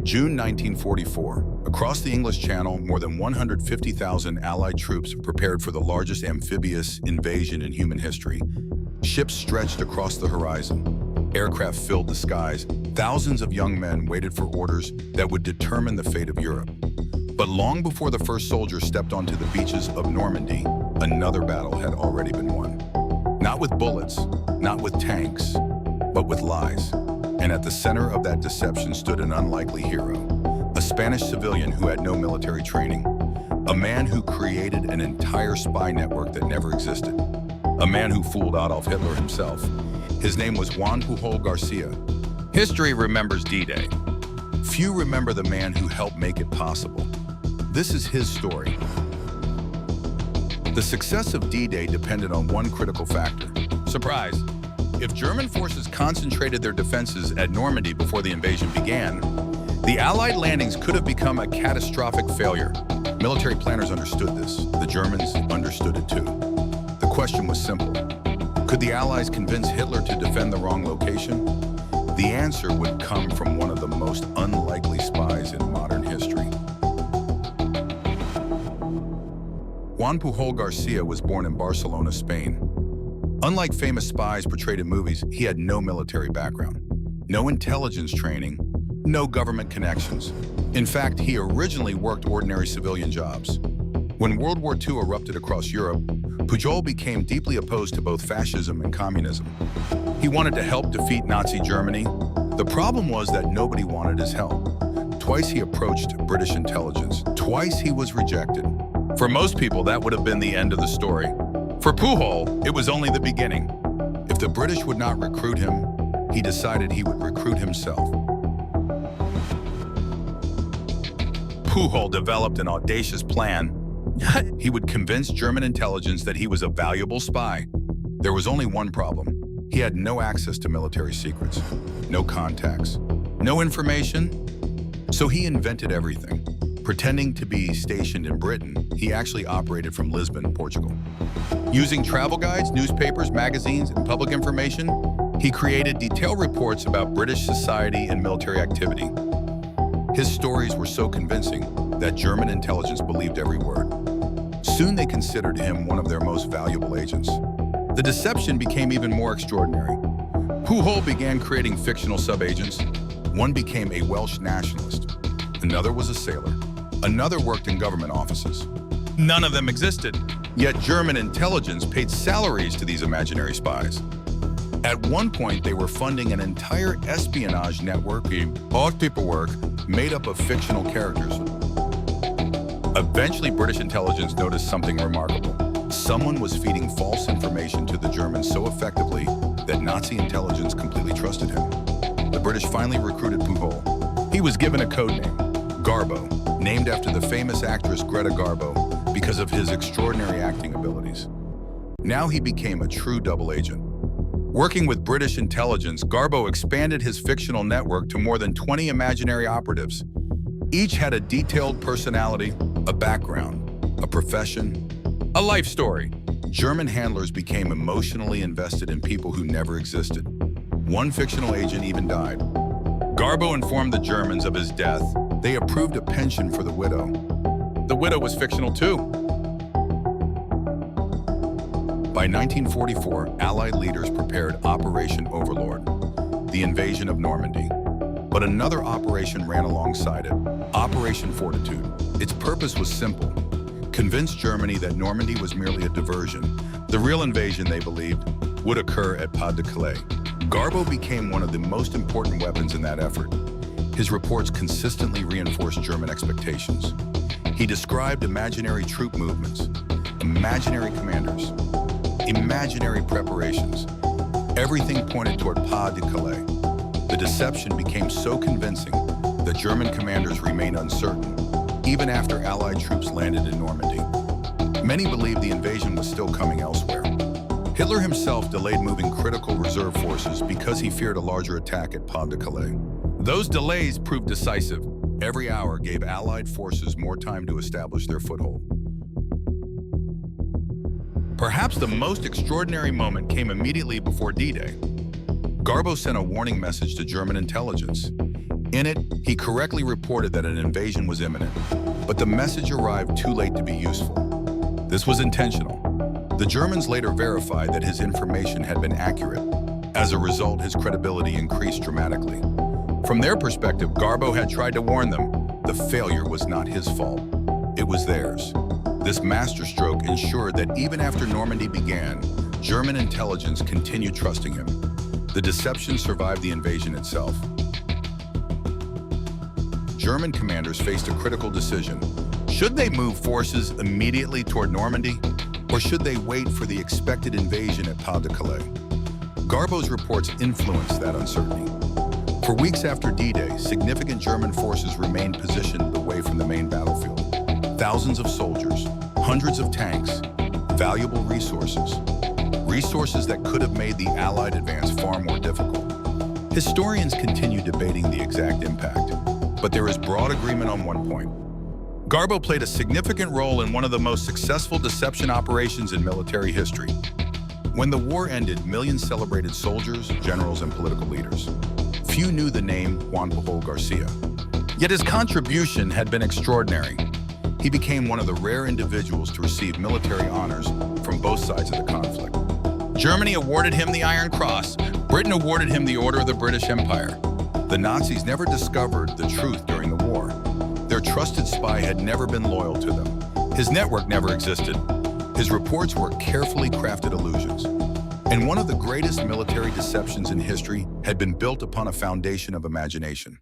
June 1944. Across the English Channel, more than 150,000 Allied troops prepared for the largest amphibious invasion in human history. Ships stretched across the horizon. Aircraft filled the skies. Thousands of young men waited for orders that would determine the fate of Europe. But long before the first soldier stepped onto the beaches of Normandy, another battle had already been won. Not with bullets, not with tanks, but with lies. And at the center of that deception stood an unlikely hero, a Spanish civilian who had no military training, a man who created an entire spy network that never existed, a man who fooled Adolf Hitler himself. His name was Juan Pujol García. History remembers D-Day. Few remember the man who helped make it possible. This is his story. The success of D-Day depended on one critical factor. Surprise! If German forces concentrated their defenses at Normandy before the invasion began, the Allied landings could have become a catastrophic failure. Military planners understood this. The Germans understood it too. The question was simple. Could the Allies convince Hitler to defend the wrong location? The answer would come from one of the most unlikely spies in modern history. Juan Pujol García was born in Barcelona, Spain. Unlike famous spies portrayed in movies, he had no military background, no intelligence training, no government connections. In fact, he originally worked ordinary civilian jobs. When World War II erupted across Europe, Pujol became deeply opposed to both fascism and communism. He wanted to help defeat Nazi Germany. The problem was that nobody wanted his help. Twice he approached British intelligence. Twice he was rejected. For most people, that would have been the end of the story. For Pujol, it was only the beginning. If the British would not recruit him, he decided he would recruit himself. Pujol developed an audacious plan. He would convince German intelligence that he was a valuable spy. There was only one problem. He had no access to military secrets, no contacts, no information. So he invented everything. Pretending to be stationed in Britain, he actually operated from Lisbon, Portugal. Using travel guides, newspapers, magazines, and public information, he created detailed reports about British society and military activity. His stories were so convincing that German intelligence believed every word. Soon they considered him one of their most valuable agents. The deception became even more extraordinary. Pujol began creating fictional sub-agents. One became a Welsh nationalist. Another was a sailor. Another worked in government offices. None of them existed. Yet German intelligence paid salaries to these imaginary spies. At one point, they were funding an entire espionage network, bought paperwork made up of fictional characters. Eventually, British intelligence noticed something remarkable. Someone was feeding false information to the Germans so effectively that Nazi intelligence completely trusted him. The British finally recruited Pujol. He was given a code name, Garbo, named after the famous actress Greta Garbo because of his extraordinary acting abilities. Now he became a true double agent. Working with British intelligence, Garbo expanded his fictional network to more than 20 imaginary operatives. Each had a detailed personality, a background, a profession, a life story. German handlers became emotionally invested in people who never existed. One fictional agent even died. Garbo informed the Germans of his death. They approved a pension for the widow. The widow was fictional too. By 1944, Allied leaders prepared Operation Overlord, the invasion of Normandy. But another operation ran alongside it, Operation Fortitude. Its purpose was simple: convince Germany that Normandy was merely a diversion. The real invasion, they believed, would occur at Pas de Calais. Garbo became one of the most important weapons in that effort. His reports consistently reinforced German expectations. He described imaginary troop movements, imaginary commanders, imaginary preparations. Everything pointed toward Pas de Calais. The deception became so convincing that German commanders remained uncertain, even after Allied troops landed in Normandy. Many believed the invasion was still coming elsewhere. Hitler himself delayed moving critical reserve forces because he feared a larger attack at Pas de Calais. Those delays proved decisive. Every hour gave Allied forces more time to establish their foothold. Perhaps the most extraordinary moment came immediately before D-Day. Garbo sent a warning message to German intelligence. In it, he correctly reported that an invasion was imminent, but the message arrived too late to be useful. This was intentional. The Germans later verified that his information had been accurate. As a result, his credibility increased dramatically. From their perspective, Garbo had tried to warn them. The failure was not his fault. It was theirs. This masterstroke ensured that even after Normandy began, German intelligence continued trusting him. The deception survived the invasion itself. German commanders faced a critical decision. Should they move forces immediately toward Normandy, or should they wait for the expected invasion at Pas de Calais? Garbo's reports influenced that uncertainty. For weeks after D-Day, significant German forces remained positioned away from the main battlefield. Thousands of soldiers, hundreds of tanks, valuable resources. Resources that could have made the Allied advance far more difficult. Historians continue debating the exact impact, but there is broad agreement on one point. Garbo played a significant role in one of the most successful deception operations in military history. When the war ended, millions celebrated soldiers, generals, and political leaders. Few knew the name Juan Pujol García. Yet his contribution had been extraordinary. He became one of the rare individuals to receive military honors from both sides of the conflict. Germany awarded him the Iron Cross. Britain awarded him the Order of the British Empire. The Nazis never discovered the truth during the war. Their trusted spy had never been loyal to them. His network never existed. His reports were carefully crafted illusions. And one of the greatest military deceptions in history had been built upon a foundation of imagination.